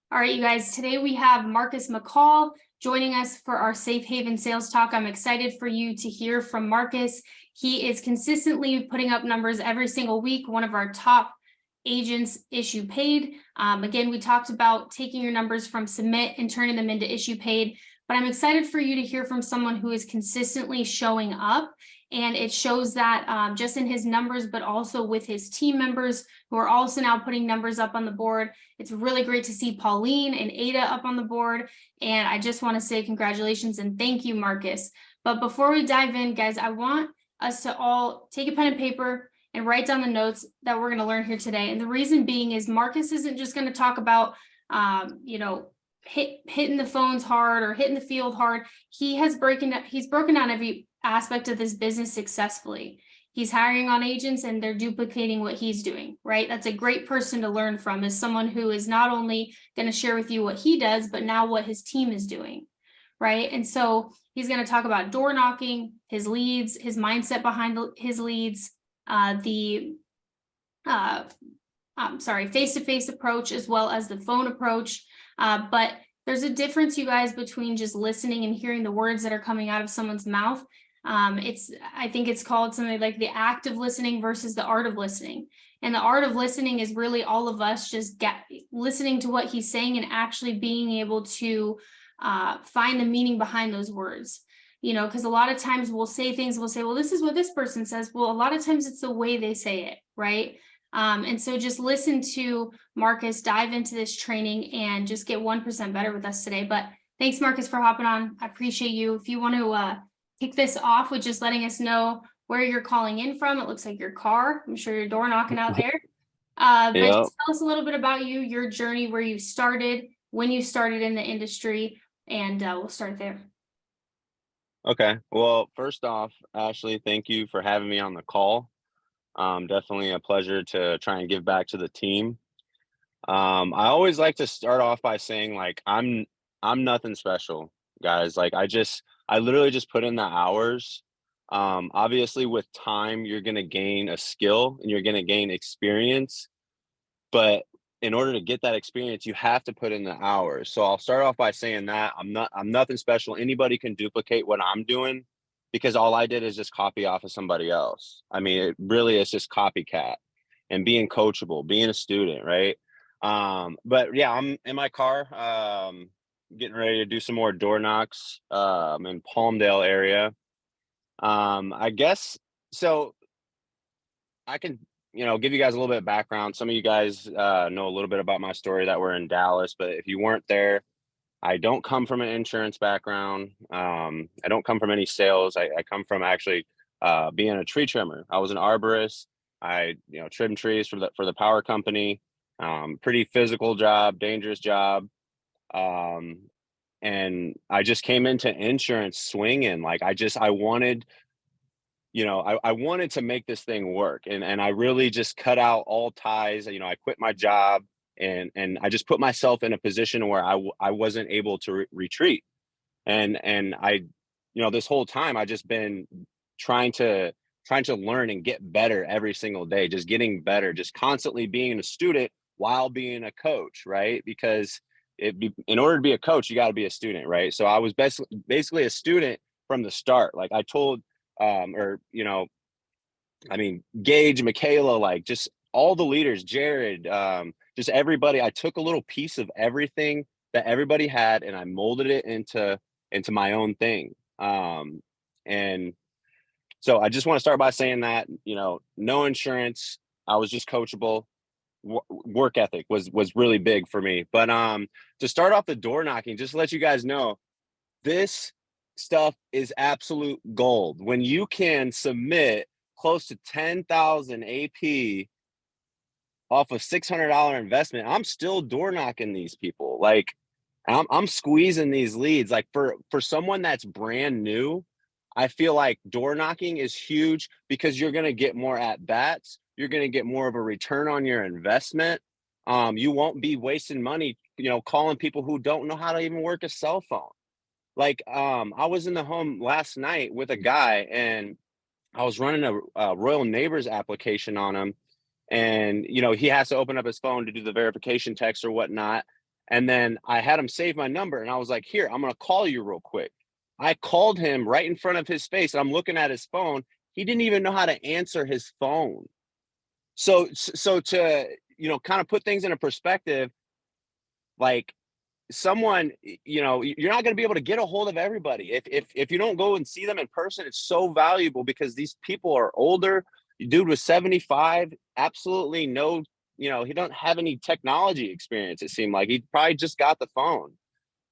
All right, you guys, today we have Marcus Mccall joining us for our Safe Haven Sales Talk. I'm excited for you to hear from Marcus. He is consistently putting up numbers every single week, one of our top agents issue paid. Again, we talked about taking your numbers from submit and turning them into issue paid, but I'm excited for you to hear from someone who is consistently showing up. And it shows that just in his numbers, but also with his team members who are also now putting numbers up on the board. It's really great to see Pauline and Ada up on the board. And I just want to say congratulations and thank you, Marcus. But before we dive in, guys, I want us to all take a pen and paper and write down the notes that we're going to learn here today. And the reason being is Marcus isn't just going to talk about, hitting the phones hard or hitting the field hard. He's broken down every aspect of this business successfully. He's hiring on agents and they're duplicating what he's doing, right? That's a great person to learn from, is someone who is not only going to share with you what he does, but now what his team is doing, right? And so he's going to talk about door knocking, his leads, his mindset behind his leads, face-to-face approach, as well as the phone approach. But there's a difference, you guys, between just listening and hearing the words that are coming out of someone's mouth. I think it's called something like the act of listening versus the art of listening. And the art of listening is really all of us just listening to what he's saying and actually being able to find the meaning behind those words. Because a lot of times we'll say things, we'll say, well, this is what this person says. Well, a lot of times it's the way they say it, right? And so just listen to Marcus, dive into this training and just get 1% better with us today. But thanks, Marcus, for hopping on. I appreciate you. If you want to kick this off with just letting us know where you're calling in from. It looks like your car. I'm sure you're door knocking out there. But just tell us a little bit about you, your journey, where you started, when you started in the industry, and we'll start there. Okay. Well, first off, Ashley, thank you for having me on the call. Definitely a pleasure to try and give back to the team. I always like to start off by saying, like, I'm nothing special, guys. Like, I literally just put in the hours. Obviously with time, you're going to gain a skill and you're going to gain experience, but in order to get that experience, you have to put in the hours. So I'll start off by saying that I'm nothing special. Anybody can duplicate what I'm doing because all I did is just copy off of somebody else. I mean, it really is just copycat and being coachable, being a student, right? But yeah, I'm in my car, getting ready to do some more door knocks, in Palmdale area. I guess so. I can, give you guys a little bit of background. Some of you guys know a little bit about my story that we're in Dallas, but if you weren't there, I don't come from an insurance background. I don't come from any sales. I come from actually being a tree trimmer. I was an arborist. I, trimmed trees for the power company. Pretty physical job, dangerous job. And I just came into insurance swinging. Like I wanted, I wanted to make this thing work, and I really just cut out all ties. I quit my job and I just put myself in a position where I wasn't able to retreat. And I, this whole time I just been trying to learn and get better every single day, just getting better, just constantly being a student while being a coach, right? Because in order to be a coach, you got to be a student, right? So I was basically a student from the start. Like I told, Gage, Michaela, like just all the leaders, Jared, just everybody. I took a little piece of everything that everybody had and I molded it into my own thing. And so I just want to start by saying that, no insurance. I was just coachable. Work ethic was really big for me. But to start off the door knocking, just to let you guys know, this stuff is absolute gold. When you can submit close to 10,000 AP off a $600 investment, I'm still door knocking these people. Like I'm squeezing these leads. Like for someone that's brand new, I feel like door knocking is huge because you're going to get more at bats. You're going to get more of a return on your investment. You won't be wasting money, calling people who don't know how to even work a cell phone. Like, I was in the home last night with a guy and I was running a Royal Neighbors application on him. And, he has to open up his phone to do the verification text or whatnot. And then I had him save my number and I was like, here, I'm going to call you real quick. I called him right in front of his face. And I'm looking at his phone. He didn't even know how to answer his phone. So to, kind of put things into perspective, like someone, you're not going to be able to get a hold of everybody. If you don't go and see them in person, it's so valuable because these people are older. Dude was 75, absolutely no, he don't have any technology experience. It seemed like he probably just got the phone.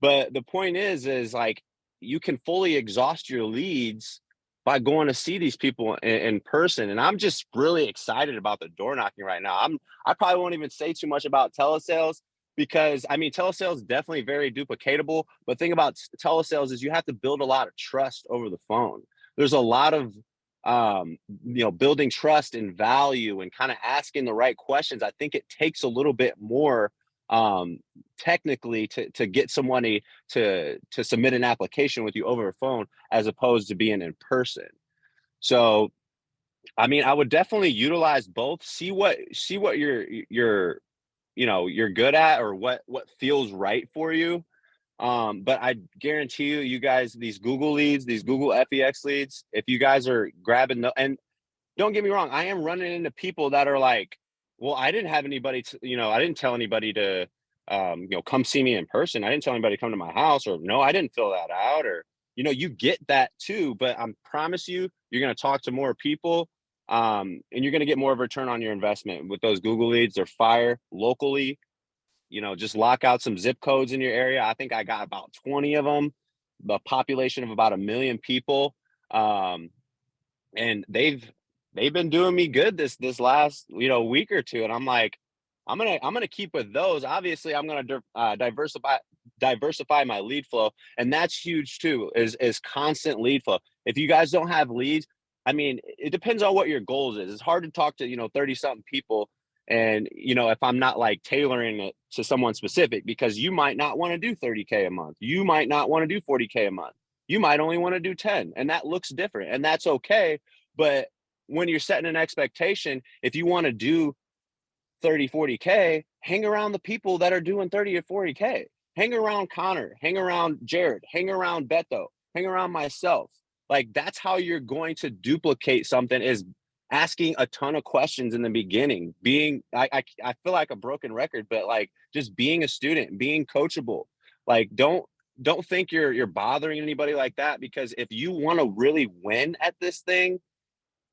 But the point is like you can fully exhaust your leads by going to see these people in person. And I'm just really excited about the door knocking right now. I probably won't even say too much about telesales because I mean telesales is definitely very duplicatable. But the thing about telesales is you have to build a lot of trust over the phone. There's a lot of building trust and value and kind of asking the right questions. I think it takes a little bit more technically to get somebody to submit an application with you over a phone as opposed to being in person. So I mean I would definitely utilize both, see what you're good at or what feels right for you. But I guarantee you guys, these Google leads, these Google FEX leads, if you guys are grabbing and don't get me wrong, I am running into people that are like, well, I didn't have anybody I didn't tell anybody to, come see me in person. I didn't tell anybody to come to my house, or no, I didn't fill that out, or, you get that too, but I promise you, you're going to talk to more people, and you're going to get more of a return on your investment with those Google leads. They're fire locally, just lock out some zip codes in your area. I think I got about 20 of them, the population of about 1 million people. And they've been doing me good this last week or two, and I'm like, I'm gonna keep with those. Obviously I'm gonna diversify my lead flow, and that's huge too, is constant lead flow. If you guys don't have leads, I mean, it depends on what your goals is. It's hard to talk to 30 something people, and if I'm not like tailoring it to someone specific, because you might not want to do 30K a month, you might not want to do 40K a month, you might only want to do 10, and that looks different, and that's okay. But when you're setting an expectation, if you want to do 30, 40K, hang around the people that are doing 30 or 40K. Hang around Connor, hang around Jared, hang around Beto, hang around myself. Like that's how you're going to duplicate something, is asking a ton of questions in the beginning. I feel like a broken record, but like just being a student, being coachable. Like don't think you're bothering anybody like that, because if you want to really win at this thing,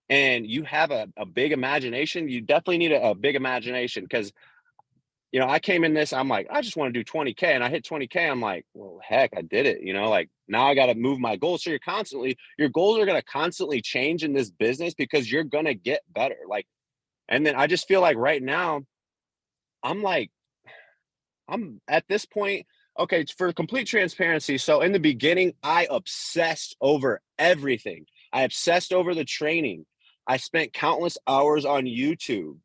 and you have a big imagination, you definitely need a big imagination. Because I came in this, I'm like, I just want to do 20K, and I hit 20K. I'm like, well, heck, I did it. Like now I got to move my goals. So your goals are going to constantly change in this business because you're going to get better. Like, and then I just feel like right now, I'm like, I'm at this point. Okay, for complete transparency. So in the beginning, I obsessed over everything. I obsessed over the training. I spent countless hours on YouTube.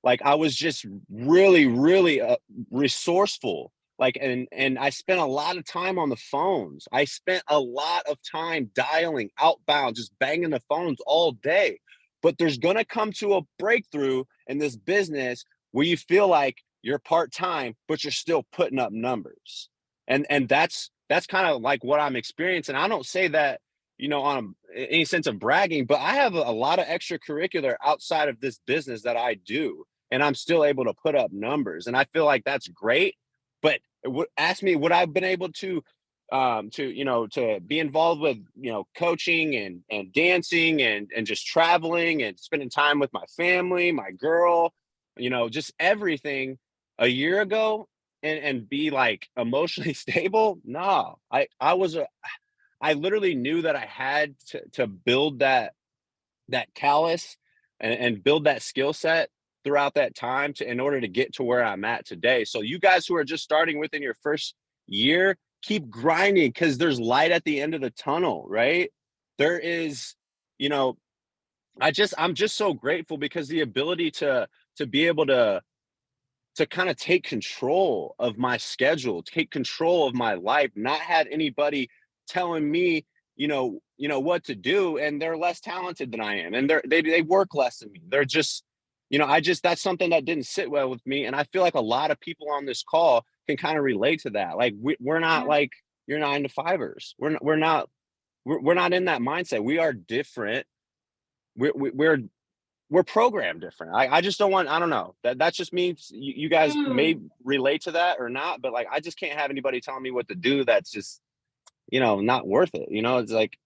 Like I was just really, really resourceful. Like, and I spent a lot of time on the phones. I spent a lot of time dialing outbound, just banging the phones all day. But there's gonna come to a breakthrough in this business where you feel like you're part-time, but you're still putting up numbers. And that's kind of like what I'm experiencing. I don't say that, on any sense of bragging, but I have a lot of extracurricular outside of this business that I do, and I'm still able to put up numbers. And I feel like that's great. But ask me, would I have been able to be involved with, coaching and dancing and just traveling and spending time with my family, my girl, just everything a year ago, and be like emotionally stable? No, I literally knew that I had to build that callus and build that skill set throughout that time in order to get to where I'm at today. So you guys who are just starting within your first year, keep grinding, because there's light at the end of the tunnel, right? There is, you know, I'm just so grateful, because the ability to be able to kind of take control of my schedule, take control of my life, not have anybody telling me, what to do, and they're less talented than I am, and they work less than me. They're just, that's something that didn't sit well with me. And I feel like a lot of people on this call can kind of relate to that. Like we're not Yeah. like your 9 to 5ers. We're not in that mindset. We are different. We're programmed different. I just don't want, I don't know. That's just me. You guys may Mm. relate to that or not, but like I just can't have anybody telling me what to do that's just, not worth it. It's like,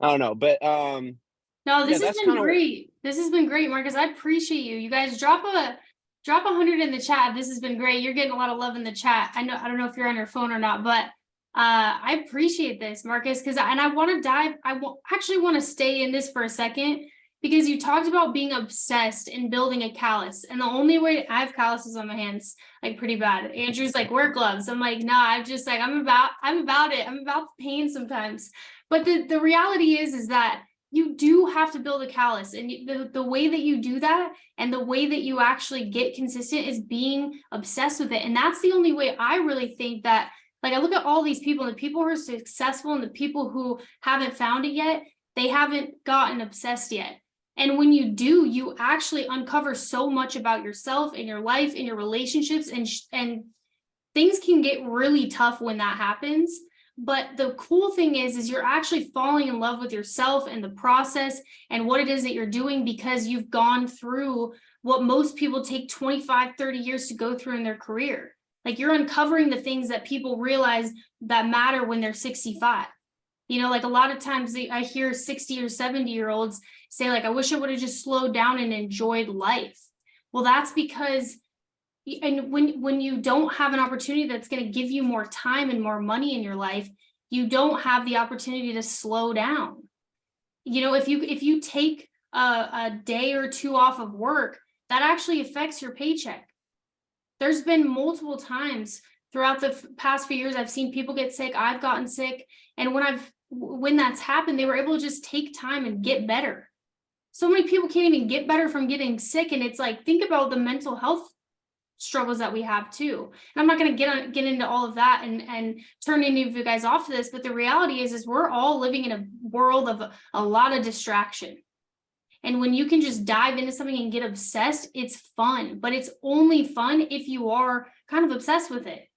I don't know. But No, yeah, this has that's been kind of great. This has been great, Marcus. I appreciate you. You guys drop 100 in the chat. This has been great. You're getting a lot of love in the chat. I don't know if you're on your phone or not, but I appreciate this, Marcus, because I want to dive. Actually want to stay in this for a second because you talked about being obsessed in building a callus, and the only way I have calluses on my hands, like pretty bad. Andrew's like, wear gloves. I'm like, nah. I'm just like, I'm about it. I'm about the pain sometimes. But the reality is that you do have to build a callus, and the way that you do that and the way that you actually get consistent is being obsessed with it. And that's the only way. I really think that, like, I look at all these people, and the people who are successful and the people who haven't found it yet, they haven't gotten obsessed yet. And when you do, you actually uncover so much about yourself and your life and your relationships, and things can get really tough when that happens. But the cool thing is you're actually falling in love with yourself and the process and what it is that you're doing, because you've gone through what most people take 25, 30 years to go through in their career. Like, you're uncovering the things that people realize that matter when they're 65. Like a lot of times I hear 60 or 70-year-olds say, like, I wish I would have just slowed down and enjoyed life. Well, that's because, and when you don't have an opportunity that's going to give you more time and more money in your life, you don't have the opportunity to slow down. If you take a day or two off of work, that actually affects your paycheck. There's been multiple times throughout the past few years I've seen people get sick. I've gotten sick, and when that's happened, they were able to just take time and get better. So many people can't even get better from getting sick, and it's like, think about the mental health struggles that we have too. And I'm not going to get into all of that and turn any of you guys off to this, but the reality is we're all living in a world of a lot of distraction. And when you can just dive into something and get obsessed, it's fun, but it's only fun if you are kind of obsessed with it.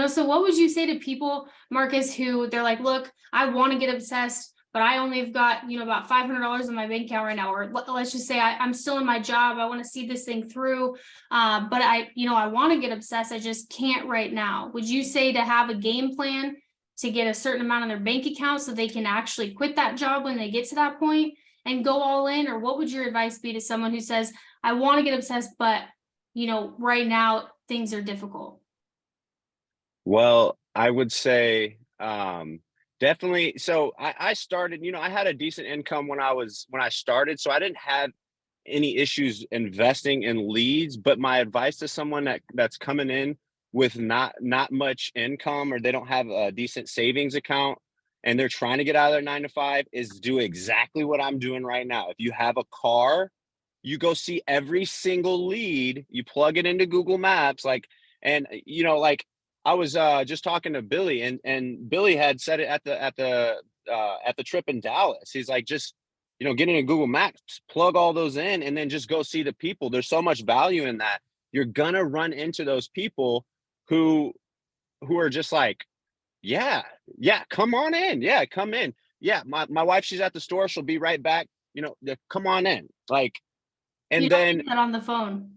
So what would you say to people, Marcus, who they're like, look, I want to get obsessed, but I only have got, about $500 in my bank account right now, or let's just say I'm still in my job. I want to see this thing through. But I want to get obsessed. I just can't right now. Would you say to have a game plan to get a certain amount on their bank account so they can actually quit that job when they get to that point and go all in? Or what would your advice be to someone who says, I want to get obsessed, but, right now things are difficult? Well, I would say definitely. So I started, I had a decent income when I started, so I didn't have any issues investing in leads. But my advice to someone that's coming in with not much income, or they don't have a decent savings account and they're trying to get out of their 9 to 5, is do exactly what I'm doing right now. If you have a car, you go see every single lead, you plug it into Google Maps, like, and like I was just talking to Billy, and Billy had said it at the trip in Dallas. He's like, just get into Google Maps, plug all those in, and then just go see the people. There's so much value in that. You're gonna run into those people who are just like, yeah, yeah, come on in, yeah, come in, yeah. My wife, she's at the store, she'll be right back. Come on in, like, You and don't then need that on the phone.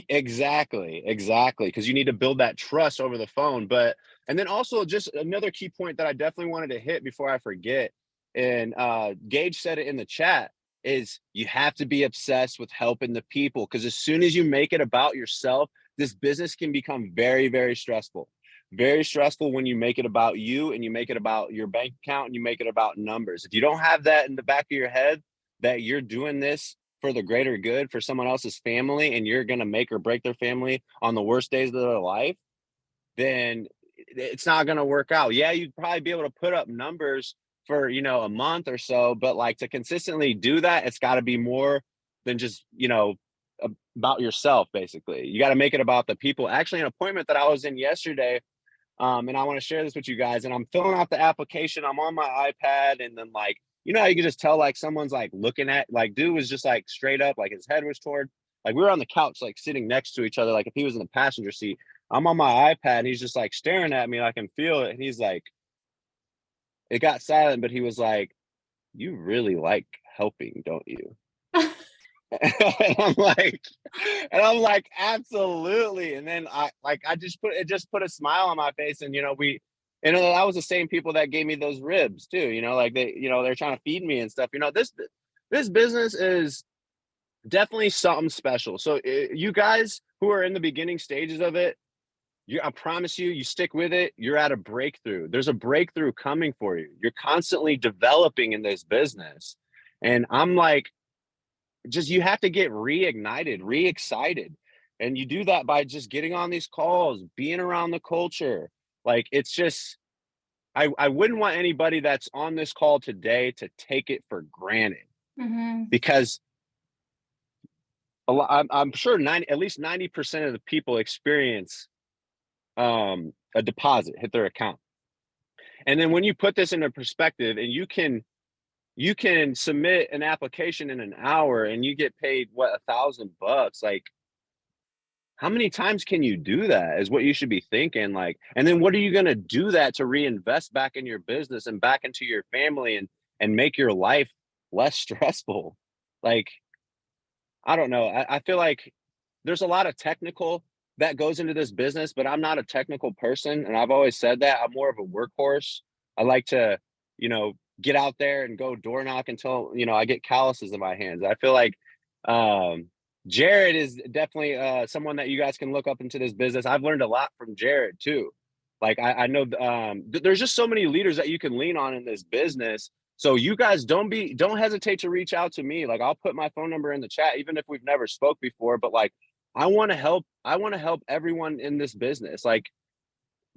exactly, because you need to build that trust over the phone. But and then also, just another key point that I definitely wanted to hit before I forget, and Gage said it in the chat, is you have to be obsessed with helping the people, because as soon as you make it about yourself, this business can become very, very stressful. Very stressful when you make it about you and you make it about your bank account and you make it about numbers. If you don't have that in the back of your head, that you're doing this for the greater good, for someone else's family, and you're going to make or break their family on the worst days of their life, then it's not going to work out. Yeah, you'd probably be able to put up numbers for, a month or so, but like, to consistently do that, it's got to be more than just, about yourself. Basically, you got to make it about the people. Actually, an appointment that I was in yesterday, and I want to share this with you guys, and I'm filling out the application, I'm on my iPad, and then, like, you know how you can just tell like someone's like looking at, like dude was just like straight up, like his head was toward, like we were on the couch like sitting next to each other, like if he was in the passenger seat, I'm on my iPad and he's just like staring at me, I can feel it, and he's like, it got silent, but he was like, you really like helping, don't you? And I'm like, absolutely. And then I just put a smile on my face, and that was the same people that gave me those ribs too. Like they're trying to feed me and stuff. This business is definitely something special. So you guys who are in the beginning stages of it, I promise you, you stick with it, you're at a breakthrough. There's a breakthrough coming for you. You're constantly developing in this business. And I'm like, just you have to get reignited, re-excited. And you do that by just getting on these calls, being around the culture. Like it's just, I wouldn't want anybody that's on this call today to take it for granted, because I'm sure at least 90% of the people experience a deposit hit their account. And then when you put this into perspective, and you can submit an application in an hour and you get paid what, $1,000, like how many times can you do that is what you should be thinking. Like, and then what are you going to do that to reinvest back in your business and back into your family and make your life less stressful? Like, I don't know. I feel like there's a lot of technical that goes into this business, but I'm not a technical person. And I've always said that I'm more of a workhorse. I like to, get out there and go door knock until, I get calluses in my hands. I feel like Jared is definitely someone that you guys can look up into this business. I've learned a lot from Jared too. Like I know there's just so many leaders that you can lean on in this business. So you guys don't hesitate to reach out to me. Like I'll put my phone number in the chat, even if we've never spoke before, but like, I want to help everyone in this business. Like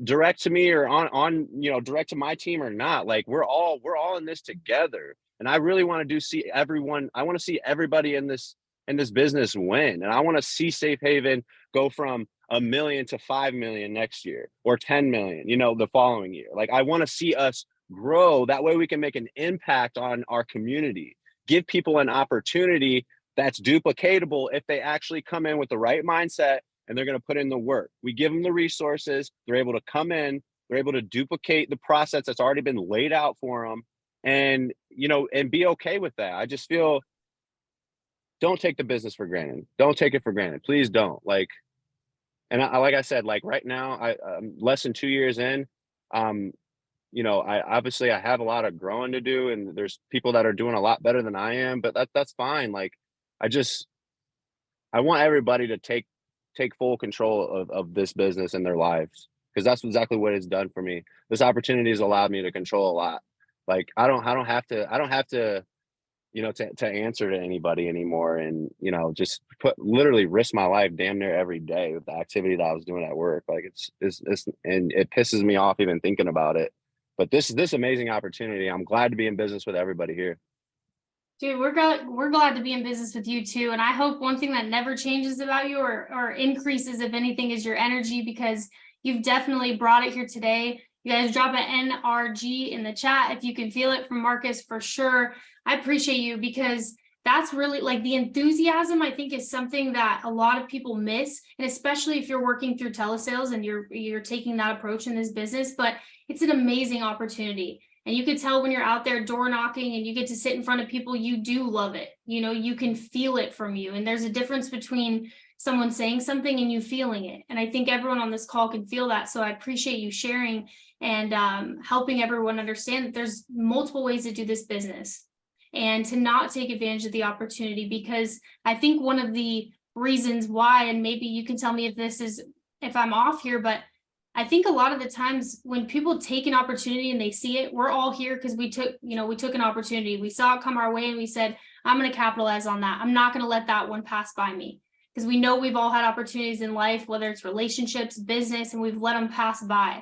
direct to me or on direct to my team or not. Like we're all in this together. And I really want to I want to see everybody in this business win. And I want to see Safe Haven go from 1 million to 5 million next year, or 10 million, the following year. Like I want to see us grow. That way we can make an impact on our community, give people an opportunity that's duplicatable if they actually come in with the right mindset and they're going to put in the work. We give them the resources, they're able to come in, they're able to duplicate the process that's already been laid out for them, and and be okay with that. I just feel, don't take the business for granted. Don't take it for granted. Please don't. Like, and like I said, like right now, I'm less than 2 years in. I obviously I have a lot of growing to do, and there's people that are doing a lot better than I am, but that's fine. Like I want everybody to take full control of this business in their lives, because that's exactly what it's done for me. This opportunity has allowed me to control a lot. Like I don't have to to answer to anybody anymore, and just literally risk my life damn near every day with the activity that I was doing at work. Like it's and it pisses me off even thinking about it. But this amazing opportunity, I'm glad to be in business with everybody here. Dude, we're glad to be in business with you too. And I hope one thing that never changes about you or increases, if anything, is your energy, because you've definitely brought it here today. You guys drop an NRG in the chat if you can feel it from Marcus, for sure. I appreciate you, because that's really like the enthusiasm, I think, is something that a lot of people miss. And especially if you're working through telesales and you're taking that approach in this business, but it's an amazing opportunity. And you could tell when you're out there door knocking and you get to sit in front of people, you do love it. You can feel it from you. And there's a difference between someone saying something and you feeling it. And I think everyone on this call can feel that. So I appreciate you sharing and helping everyone understand that there's multiple ways to do this business, and to not take advantage of the opportunity. Because I think one of the reasons why, and maybe you can tell me if I'm off here, but I think a lot of the times when people take an opportunity and they see it, we're all here because we took an opportunity. We saw it come our way and we said, I'm going to capitalize on that. I'm not going to let that one pass by me, because we know we've all had opportunities in life, whether it's relationships, business, and we've let them pass by.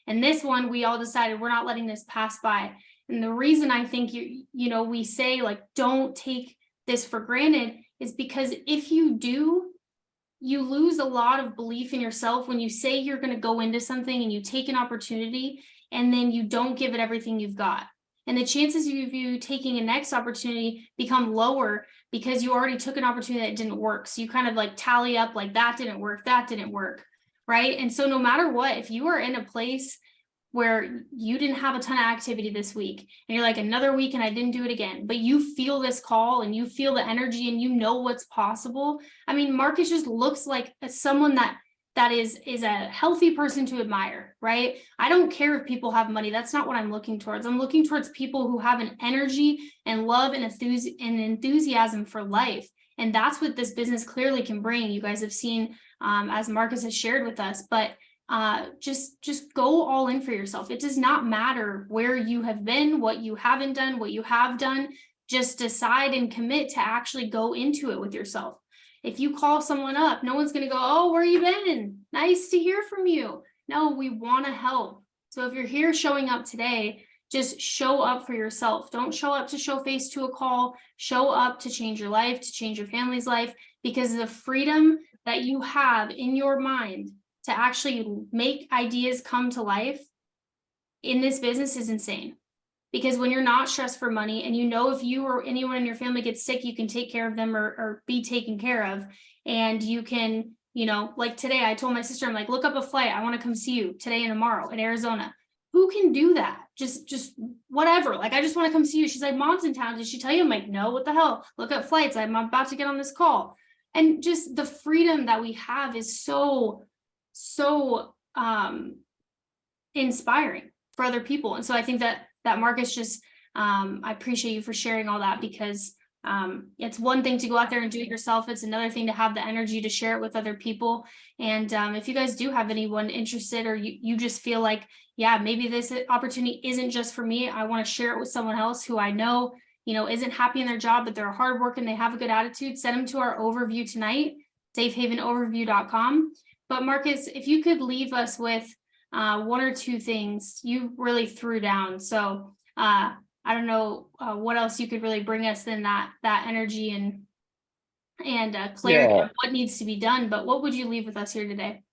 And this one, we all decided we're not letting this pass by. And the reason I think we say, like, don't take this for granted, is because if you do, you lose a lot of belief in yourself when you say you're going to go into something and you take an opportunity and then you don't give it everything you've got. And the chances of you taking a next opportunity become lower because you already took an opportunity that didn't work. So you kind of like tally up like that didn't work, right? And so no matter what, if you are in a place where you didn't have a ton of activity this week and you're like another week and I didn't do it again, but you feel this call and you feel the energy and you know what's possible. I mean, Marcus just looks like someone that is a healthy person to admire, right? I don't care if people have money. That's not what I'm looking towards. I'm looking towards people who have an energy and love and enthusiasm for life. And that's what this business clearly can bring. You guys have seen, as Marcus has shared with us, but just go all in for yourself. It does not matter where you have been, what you haven't done, what you have done. Just decide and commit to actually go into it with yourself. If you call someone up, no one's going to go, oh, where you been? Nice to hear from you. No, we want to help. So if you're here showing up today, just show up for yourself. Don't show up to show face to a call. Show up to change your life, to change your family's life, because the freedom that you have in your mind to actually make ideas come to life in this business is insane. Because when you're not stressed for money and you know if you or anyone in your family gets sick, you can take care of them or be taken care of. And you can, you know, like today, I told my sister, I'm like, look up a flight. I want to come see you today and tomorrow in Arizona. Who can do that? Just whatever. Like, I just want to come see you. She's like, mom's in town. Did she tell you? I'm like, no, what the hell? Look up flights. I'm about to get on this call. And just the freedom that we have is so inspiring for other people. And so I think that Marcus just, I appreciate you for sharing all that, because it's one thing to go out there and do it yourself. It's another thing to have the energy to share it with other people. And if you guys do have anyone interested, or you just feel like, yeah, maybe this opportunity isn't just for me, I want to share it with someone else who I know, you know, isn't happy in their job, but they're hard working, they have a good attitude, send them to our overview tonight, safehavenoverview.com. But Marcus, if you could leave us with one or two things you really threw down. So I don't know what else you could really bring us in that energy and clarity of what needs to be done. But what would you leave with us here today?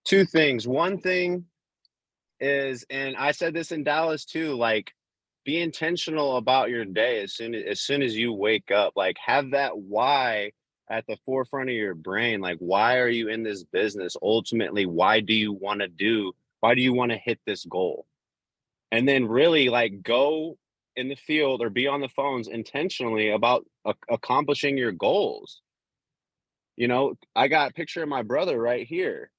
Two things. One thing is, and I said this in Dallas too, like, be intentional about your day as soon as you wake up. Like, have that why at the forefront of your brain. Like, why are you in this business? Ultimately, why do you want to hit this goal? And then really, like, go in the field or be on the phones intentionally about accomplishing your goals. You know, I got a picture of my brother right here,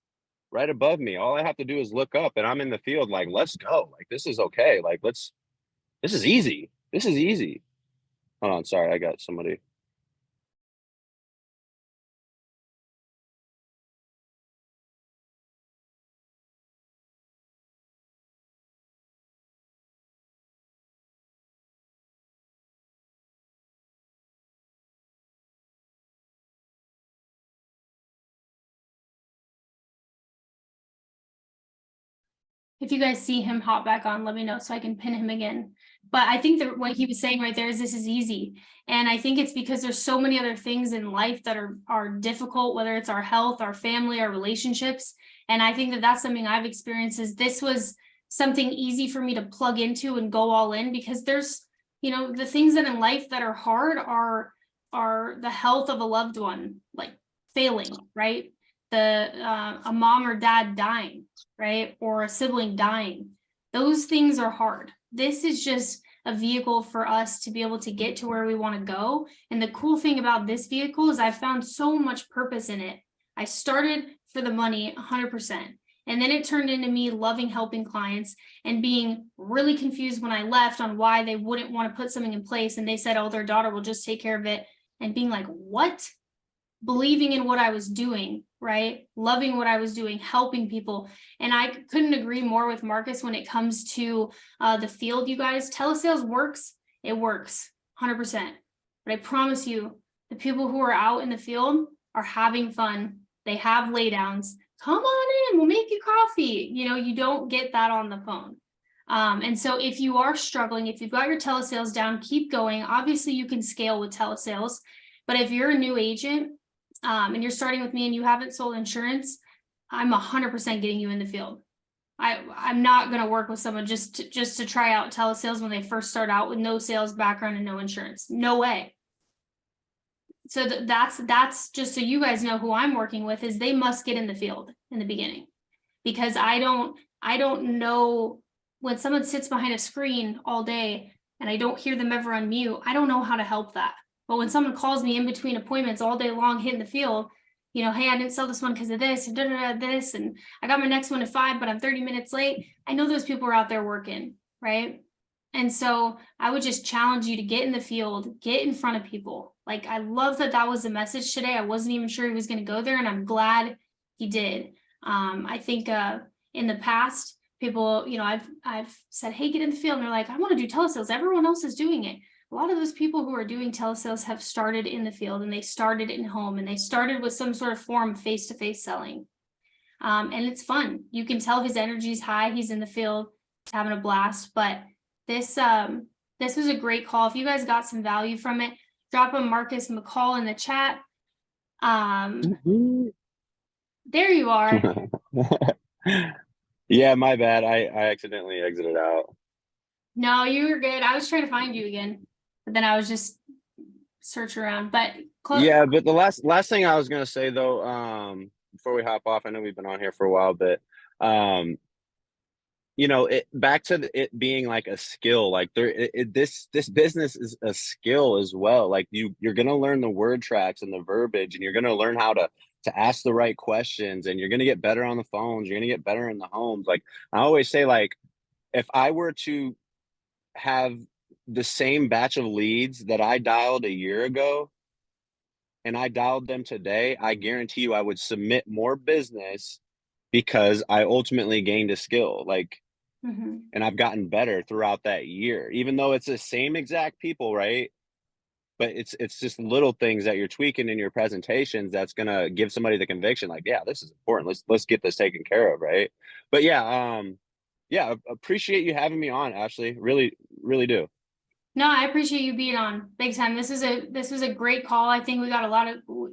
right above me. All I have to do is look up and I'm in the field. Like, let's go. Like, this is okay. Like, this is easy. This is easy. Hold on. Sorry. I got somebody. If you guys see him hop back on, let me know so I can pin him again. But I think that what he was saying right there is this is easy. And I think it's because there's so many other things in life that are difficult, whether it's our health, our family, our relationships. And I think that that's something I've experienced, is this was something easy for me to plug into and go all in, because there's, you know, the things that in life that are hard are the health of a loved one, like failing, right? A mom or dad dying, right? Or a sibling dying. Those things are hard. This is just a vehicle for us to be able to get to where we want to go. And the cool thing about this vehicle is I found so much purpose in it. I started for the money 100%. And then it turned into me loving helping clients and being really confused when I left on why they wouldn't want to put something in place. And they said, oh, their daughter will just take care of it. And being like, what? Believing in what I was doing, right? Loving what I was doing, helping people. And I couldn't agree more with Marcus when it comes to the field, you guys. Telesales works. It works 100%. But I promise you, the people who are out in the field are having fun. They have laydowns. Come on in, we'll make you coffee. You know, you don't get that on the phone. And so if you are struggling, if you've got your telesales down, keep going. Obviously, you can scale with telesales. But if you're a new agent, and you're starting with me and you haven't sold insurance, I'm 100% getting you in the field. I'm not going to work with someone just to try out telesales when they first start out with no sales background and no insurance. No way. So that's just so you guys know who I'm working with, is they must get in the field in the beginning, because I don't know, when someone sits behind a screen all day and I don't hear them ever unmute, I don't know how to help that. But when someone calls me in between appointments all day long, hitting the field, you know, hey, I didn't sell this one because of this and this, and I got my next one at 5, but I'm 30 minutes late. I know those people are out there working, right? And so I would just challenge you to get in the field, get in front of people. Like, I love that was the message today. I wasn't even sure he was going to go there, and I'm glad he did. I think in the past, people, you know, I've said, hey, get in the field, and they're like, I want to do telesales. Everyone else is doing it. A lot of those people who are doing telesales have started in the field, and they started in home, and they started with some sort of form of face-to-face selling. And it's fun. You can tell his energy is high. He's in the field, he's having a blast. But this was a great call. If you guys got some value from it, drop a Marcus Mccall in the chat. There you are. Yeah, my bad. I accidentally exited out. No, you were good. I was trying to find you again, but then I was just searching around. But Yeah, but the last thing I was gonna say though, before we hop off, I know we've been on here for a while, but you know, back to it being like a skill. Like this business is a skill as well. Like you're gonna learn the word tracks and the verbiage, and you're gonna learn how to ask the right questions, and you're gonna get better on the phones. You're gonna get better in the homes. Like I always say, like if I were to have the same batch of leads that I dialed a year ago and I dialed them today, I guarantee you I would submit more business because I ultimately gained a skill. Like, and I've gotten better throughout that year, even though it's the same exact people, right? But it's just little things that you're tweaking in your presentations that's gonna give somebody the conviction, like, yeah, this is important. Let's get this taken care of, right? But yeah, appreciate you having me on, Ashley. Really, really do. No, I appreciate you being on big time. This was a great call. I think we got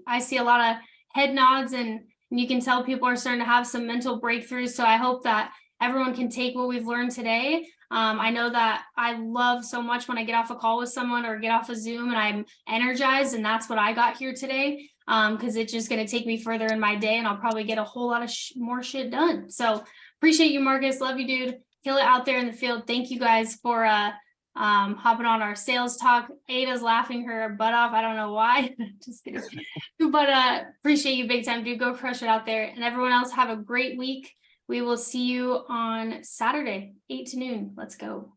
I see a lot of head nods, and you can tell people are starting to have some mental breakthroughs. So I hope that everyone can take what we've learned today. I know that I love so much when I get off a call with someone or get off a Zoom and I'm energized, and that's what I got here today. Because it's just going to take me further in my day, and I'll probably get a whole lot of more shit done. So appreciate you, Marcus. Love you, dude. Kill it out there in the field. Thank you guys for hopping on our sales talk. Ada's laughing her butt off. I don't know why. Just kidding. But appreciate you big time, dude. Go crush it out there. And everyone else, have a great week. We will see you on Saturday, 8 to noon. Let's go.